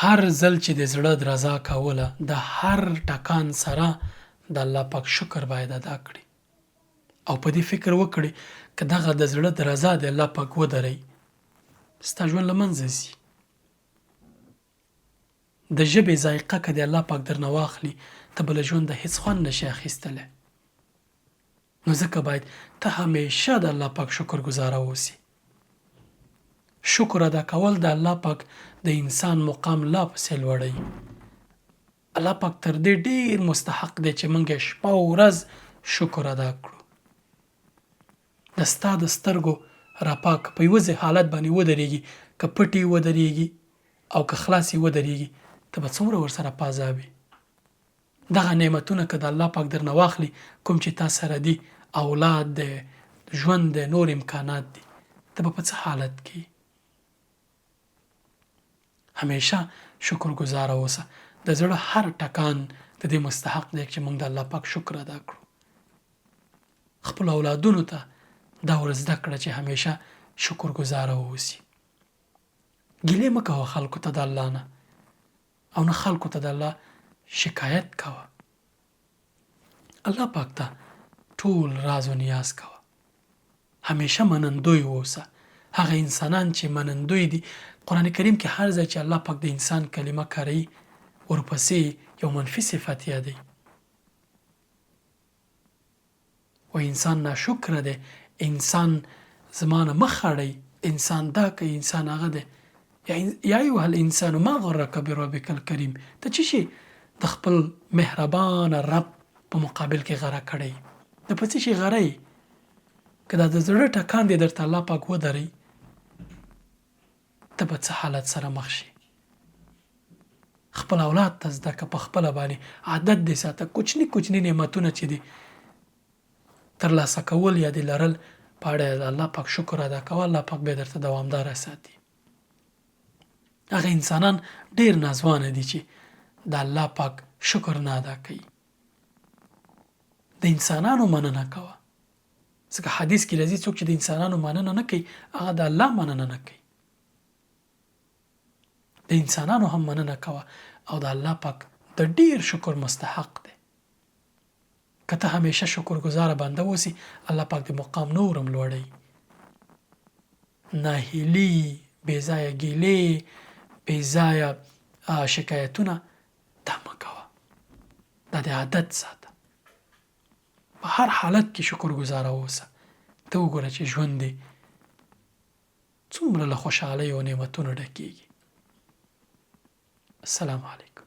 هر ځل چې د زړه درزا کوله د هر ټکان سره د الله پاک شکر باید ادا کړي او په دې فکر وکړي که دغه د زړه درزا د الله پاک ودرئ ستا ژوند له منځه ځي. د ژبې ذایقه که د الله پاک درنه واخلي ته به له ژونده هیڅ خوند نشي اخیستلی. نو ځکه باید ته همیشه د الله پاک شکر ګزاره اوسې. شکر ادا کول د الله پاک د انسان مقام لا پسې لوړوي. الله پاک تر دې ډیر مستحق دی چې موږ شپه او ورځ شکر ادا کړو. د ستا د سترګو راپاک په یوه حالت باندې ودرېږي، که پټې ودرېږي او که خلاصې ودرېږي ته به څومره ورسره په عذاب وي. دغه نعمتونه که د الله پاک درنه واخلي کوم چې تا سره دي، اولاد دی، ژوند دی، نور امکانات دي، ته به په څه حالت کې همیشه شکر گزاره اوسه. د زړه هر ټکان د دې مستحق دی چې موږ د الله پاک شکر ادا کړو. خپل اولادونو ته دا ور زده کړه چې همیشه شکر گزاره اوسي. ګیلې مه کوه خلکو ته د الله نه او نه خلکو ته د الله شکایت کوه. الله پاک ته ټول راز و نیاز کوه. همیشه منندوی اوسه. هغه انسانان چې منندوی دي، قرآن کریم کې هر ځای چې الله پاک د انسان کلمه کاروي ورپسې یو منفي صفت یادوي. و انسان ناشکره دی، انسان زمانه مخ اړوي، انسان دا کوي، انسان هغه دی. یا ایها الانسان ما غرک بربک الکریم. ته چې شي د خپل مهربان رب په مقابل کې غره کړی، د په څه شي غره یې؟ که دا د زړه ټکان دی درته الله پاک ودرئ ته به څه حالت سره مخ شي. خپل اولاد ته زده که، په خپله باندې عادت دې ساته. کوچني کوچني نعمتونه چې دي ترلاسه کول یا دې لرل په اړه د الله پاک شکر ادا کوه. الله پاک به درته دوامداره ساتي. هغه انسانان ډیر نازوانه دي چې د الله پاک شکر نه ادا کوي. د انسانانو مننه کوه، ځکه حدیث کې راځي څوک چې د انسانانو مننه نه کوي هغه د الله مننه نه کوي. د انسانانو هم مننه کوه او د الله پاک د ډیر شکر مستحق دی. که ته همیشه شکر گزاره بنده اوسې الله پاک د مقام نورم لوړوي. ناهیلي، بېځایه ګیلې، بېځایه شکایتونه دا مه کوه. دا د عادت ساته. په هر حالت کې شکر گزاره اوسه. ته وګوره چې ژوند دی څومره له خوشحالۍ او نعمتونو ډکېږي. السلام علیکم.